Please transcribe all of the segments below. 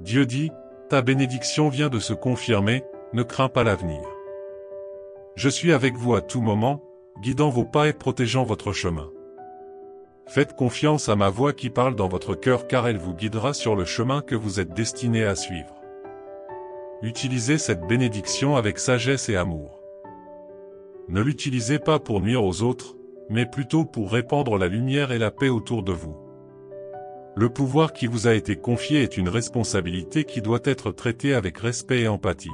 Dieu dit, ta bénédiction vient de se confirmer, ne crains pas l'avenir. Je suis avec vous à tout moment, guidant vos pas et protégeant votre chemin. Faites confiance à ma voix qui parle dans votre cœur car elle vous guidera sur le chemin que vous êtes destiné à suivre. Utilisez cette bénédiction avec sagesse et amour. Ne l'utilisez pas pour nuire aux autres, mais plutôt pour répandre la lumière et la paix autour de vous. Le pouvoir qui vous a été confié est une responsabilité qui doit être traitée avec respect et empathie.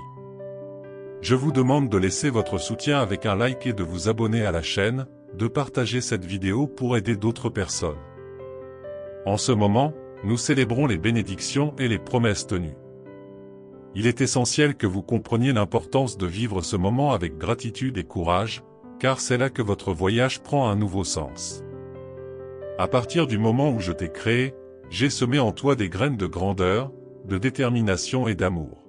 Je vous demande de laisser votre soutien avec un like et de vous abonner à la chaîne, de partager cette vidéo pour aider d'autres personnes. En ce moment, nous célébrons les bénédictions et les promesses tenues. Il est essentiel que vous compreniez l'importance de vivre ce moment avec gratitude et courage, car c'est là que votre voyage prend un nouveau sens. À partir du moment où je t'ai créé, j'ai semé en toi des graines de grandeur, de détermination et d'amour.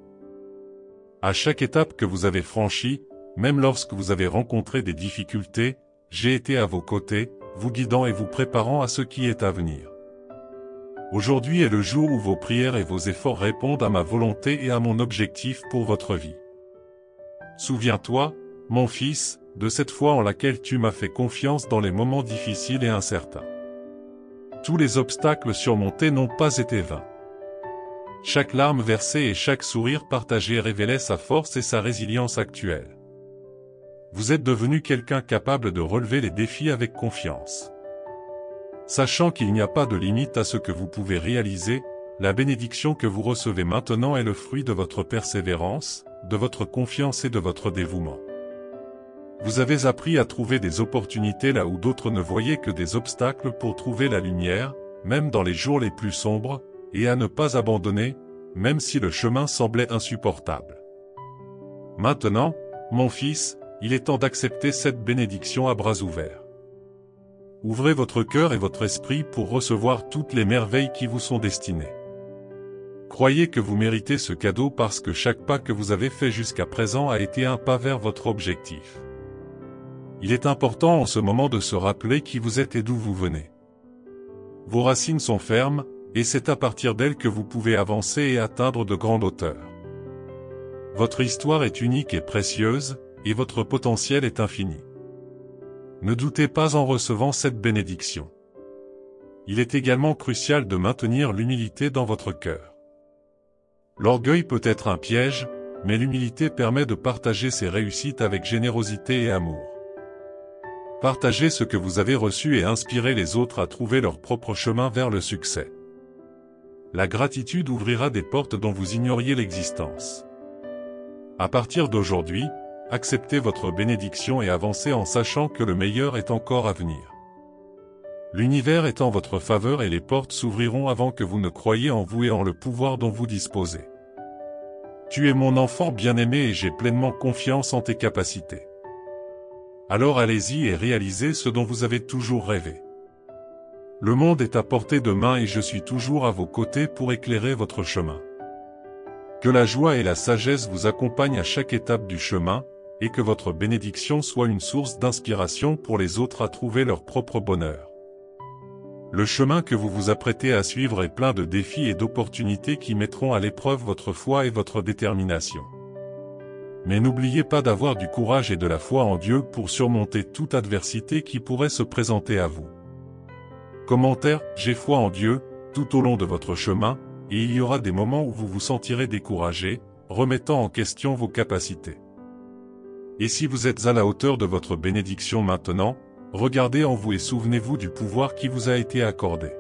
À chaque étape que vous avez franchie, même lorsque vous avez rencontré des difficultés, j'ai été à vos côtés, vous guidant et vous préparant à ce qui est à venir. Aujourd'hui est le jour où vos prières et vos efforts répondent à ma volonté et à mon objectif pour votre vie. Souviens-toi, mon fils, de cette foi en laquelle tu m'as fait confiance dans les moments difficiles et incertains. Tous les obstacles surmontés n'ont pas été vains. Chaque larme versée et chaque sourire partagé révélait sa force et sa résilience actuelle. Vous êtes devenu quelqu'un capable de relever les défis avec confiance. Sachant qu'il n'y a pas de limite à ce que vous pouvez réaliser, la bénédiction que vous recevez maintenant est le fruit de votre persévérance, de votre confiance et de votre dévouement. Vous avez appris à trouver des opportunités là où d'autres ne voyaient que des obstacles pour trouver la lumière, même dans les jours les plus sombres, et à ne pas abandonner, même si le chemin semblait insupportable. Maintenant, mon fils, il est temps d'accepter cette bénédiction à bras ouverts. Ouvrez votre cœur et votre esprit pour recevoir toutes les merveilles qui vous sont destinées. Croyez que vous méritez ce cadeau parce que chaque pas que vous avez fait jusqu'à présent a été un pas vers votre objectif. Il est important en ce moment de se rappeler qui vous êtes et d'où vous venez. Vos racines sont fermes, et c'est à partir d'elles que vous pouvez avancer et atteindre de grandes hauteurs. Votre histoire est unique et précieuse, et votre potentiel est infini. Ne doutez pas en recevant cette bénédiction. Il est également crucial de maintenir l'humilité dans votre cœur. L'orgueil peut être un piège, mais l'humilité permet de partager ses réussites avec générosité et amour. Partagez ce que vous avez reçu et inspirez les autres à trouver leur propre chemin vers le succès. La gratitude ouvrira des portes dont vous ignoriez l'existence. À partir d'aujourd'hui, acceptez votre bénédiction et avancez en sachant que le meilleur est encore à venir. L'univers est en votre faveur et les portes s'ouvriront avant que vous ne croyiez en vous et en le pouvoir dont vous disposez. Tu es mon enfant bien-aimé et j'ai pleinement confiance en tes capacités. Alors allez-y et réalisez ce dont vous avez toujours rêvé. Le monde est à portée de main et je suis toujours à vos côtés pour éclairer votre chemin. Que la joie et la sagesse vous accompagnent à chaque étape du chemin, et que votre bénédiction soit une source d'inspiration pour les autres à trouver leur propre bonheur. Le chemin que vous vous apprêtez à suivre est plein de défis et d'opportunités qui mettront à l'épreuve votre foi et votre détermination. Mais n'oubliez pas d'avoir du courage et de la foi en Dieu pour surmonter toute adversité qui pourrait se présenter à vous. Commentaire, j'ai foi en Dieu, tout au long de votre chemin, et il y aura des moments où vous vous sentirez découragé, remettant en question vos capacités. Et si vous êtes à la hauteur de votre bénédiction maintenant, regardez en vous et souvenez-vous du pouvoir qui vous a été accordé.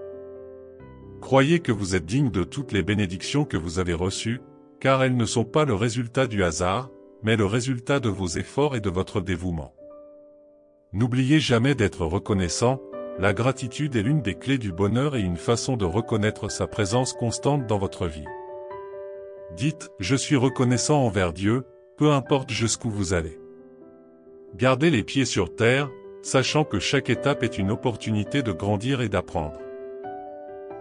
Croyez que vous êtes digne de toutes les bénédictions que vous avez reçues, car elles ne sont pas le résultat du hasard, mais le résultat de vos efforts et de votre dévouement. N'oubliez jamais d'être reconnaissant, la gratitude est l'une des clés du bonheur et une façon de reconnaître sa présence constante dans votre vie. Dites « Je suis reconnaissant envers Dieu », peu importe jusqu'où vous allez. Gardez les pieds sur terre, sachant que chaque étape est une opportunité de grandir et d'apprendre.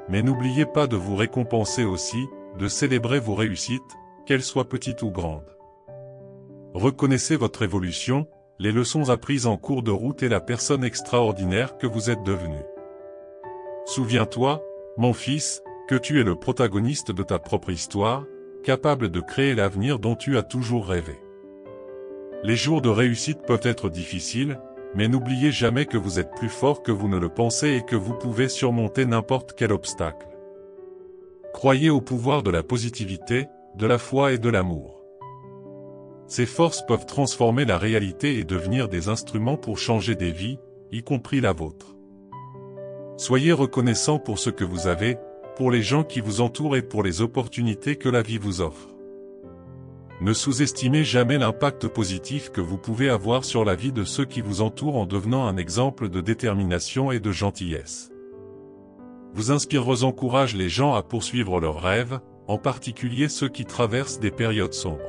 Mais n'oubliez pas de vous récompenser aussi, de célébrer vos réussites, qu'elles soient petites ou grandes. Reconnaissez votre évolution, les leçons apprises en cours de route et la personne extraordinaire que vous êtes devenu. Souviens-toi, mon fils, que tu es le protagoniste de ta propre histoire, capable de créer l'avenir dont tu as toujours rêvé. Les jours de réussite peuvent être difficiles, mais n'oubliez jamais que vous êtes plus fort que vous ne le pensez et que vous pouvez surmonter n'importe quel obstacle. Croyez au pouvoir de la positivité, de la foi et de l'amour. Ces forces peuvent transformer la réalité et devenir des instruments pour changer des vies, y compris la vôtre. Soyez reconnaissant pour ce que vous avez, pour les gens qui vous entourent et pour les opportunités que la vie vous offre. Ne sous-estimez jamais l'impact positif que vous pouvez avoir sur la vie de ceux qui vous entourent en devenant un exemple de détermination et de gentillesse. Vos inspireurs encouragent les gens à poursuivre leurs rêves, en particulier ceux qui traversent des périodes sombres.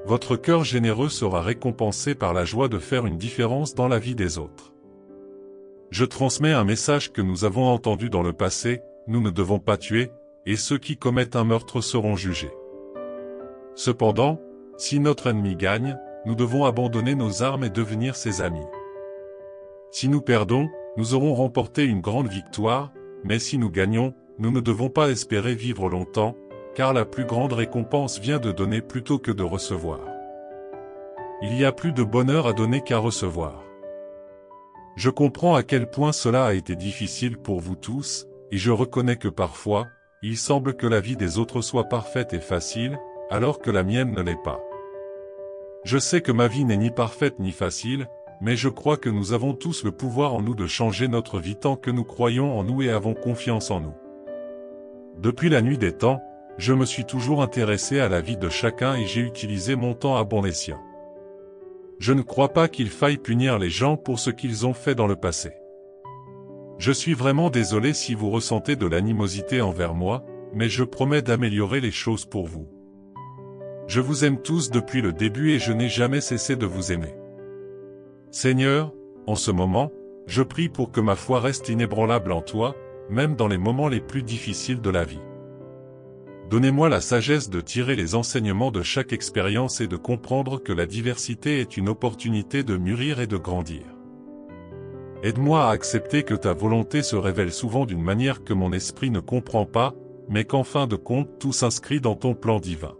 Votre cœur généreux sera récompensé par la joie de faire une différence dans la vie des autres. Je transmets un message que nous avons entendu dans le passé, nous ne devons pas tuer, et ceux qui commettent un meurtre seront jugés. Cependant, si notre ennemi gagne, nous devons abandonner nos armes et devenir ses amis. Si nous perdons, nous aurons remporté une grande victoire, mais si nous gagnons, nous ne devons pas espérer vivre longtemps, car la plus grande récompense vient de donner plutôt que de recevoir. Il y a plus de bonheur à donner qu'à recevoir. Je comprends à quel point cela a été difficile pour vous tous, et je reconnais que parfois, il semble que la vie des autres soit parfaite et facile, alors que la mienne ne l'est pas. Je sais que ma vie n'est ni parfaite ni facile, mais je crois que nous avons tous le pouvoir en nous de changer notre vie tant que nous croyons en nous et avons confiance en nous. Depuis la nuit des temps, je me suis toujours intéressé à la vie de chacun et j'ai utilisé mon temps à bon escient. Je ne crois pas qu'il faille punir les gens pour ce qu'ils ont fait dans le passé. Je suis vraiment désolé si vous ressentez de l'animosité envers moi, mais je promets d'améliorer les choses pour vous. Je vous aime tous depuis le début et je n'ai jamais cessé de vous aimer. Seigneur, en ce moment, je prie pour que ma foi reste inébranlable en toi, même dans les moments les plus difficiles de la vie. Donnez-moi la sagesse de tirer les enseignements de chaque expérience et de comprendre que la diversité est une opportunité de mûrir et de grandir. Aide-moi à accepter que ta volonté se révèle souvent d'une manière que mon esprit ne comprend pas, mais qu'en fin de compte tout s'inscrit dans ton plan divin.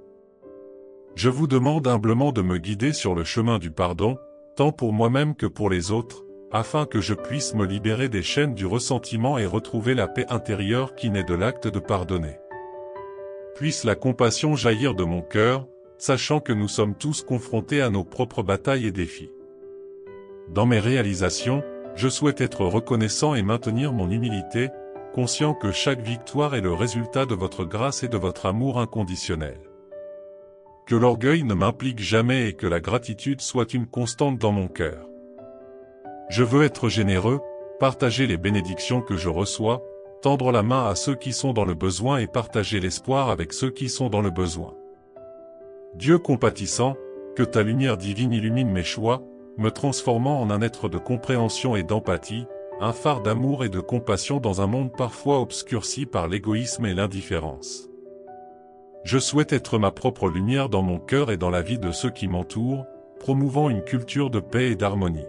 Je vous demande humblement de me guider sur le chemin du pardon, tant pour moi-même que pour les autres, afin que je puisse me libérer des chaînes du ressentiment et retrouver la paix intérieure qui naît de l'acte de pardonner. Puisse la compassion jaillir de mon cœur, sachant que nous sommes tous confrontés à nos propres batailles et défis. Dans mes réalisations, je souhaite être reconnaissant et maintenir mon humilité, conscient que chaque victoire est le résultat de votre grâce et de votre amour inconditionnel. Que l'orgueil ne m'implique jamais et que la gratitude soit une constante dans mon cœur. Je veux être généreux, partager les bénédictions que je reçois, tendre la main à ceux qui sont dans le besoin et partager l'espoir avec ceux qui sont dans le besoin. Dieu compatissant, que ta lumière divine illumine mes choix, me transformant en un être de compréhension et d'empathie, un phare d'amour et de compassion dans un monde parfois obscurci par l'égoïsme et l'indifférence. Je souhaite être ma propre lumière dans mon cœur et dans la vie de ceux qui m'entourent, promouvant une culture de paix et d'harmonie.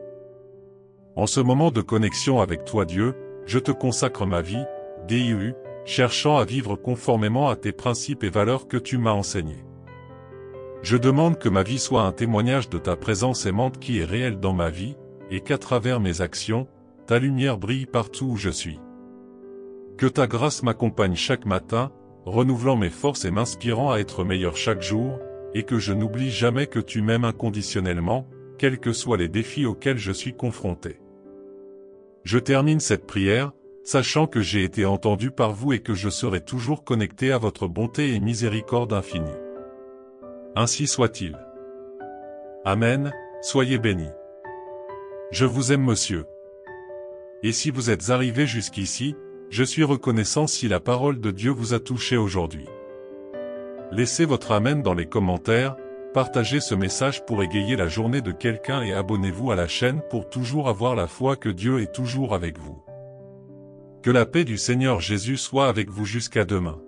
En ce moment de connexion avec toi Dieu, je te consacre ma vie, DIU, cherchant à vivre conformément à tes principes et valeurs que tu m'as enseignés. Je demande que ma vie soit un témoignage de ta présence aimante qui est réelle dans ma vie, et qu'à travers mes actions, ta lumière brille partout où je suis. Que ta grâce m'accompagne chaque matin, renouvelant mes forces et m'inspirant à être meilleur chaque jour, et que je n'oublie jamais que tu m'aimes inconditionnellement, quels que soient les défis auxquels je suis confronté. Je termine cette prière, sachant que j'ai été entendu par vous et que je serai toujours connecté à votre bonté et miséricorde infinie. Ainsi soit-il. Amen, soyez bénis. Je vous aime monsieur. Et si vous êtes arrivé jusqu'ici, je suis reconnaissant si la parole de Dieu vous a touché aujourd'hui. Laissez votre Amen dans les commentaires, partagez ce message pour égayer la journée de quelqu'un et abonnez-vous à la chaîne pour toujours avoir la foi que Dieu est toujours avec vous. Que la paix du Seigneur Jésus soit avec vous jusqu'à demain.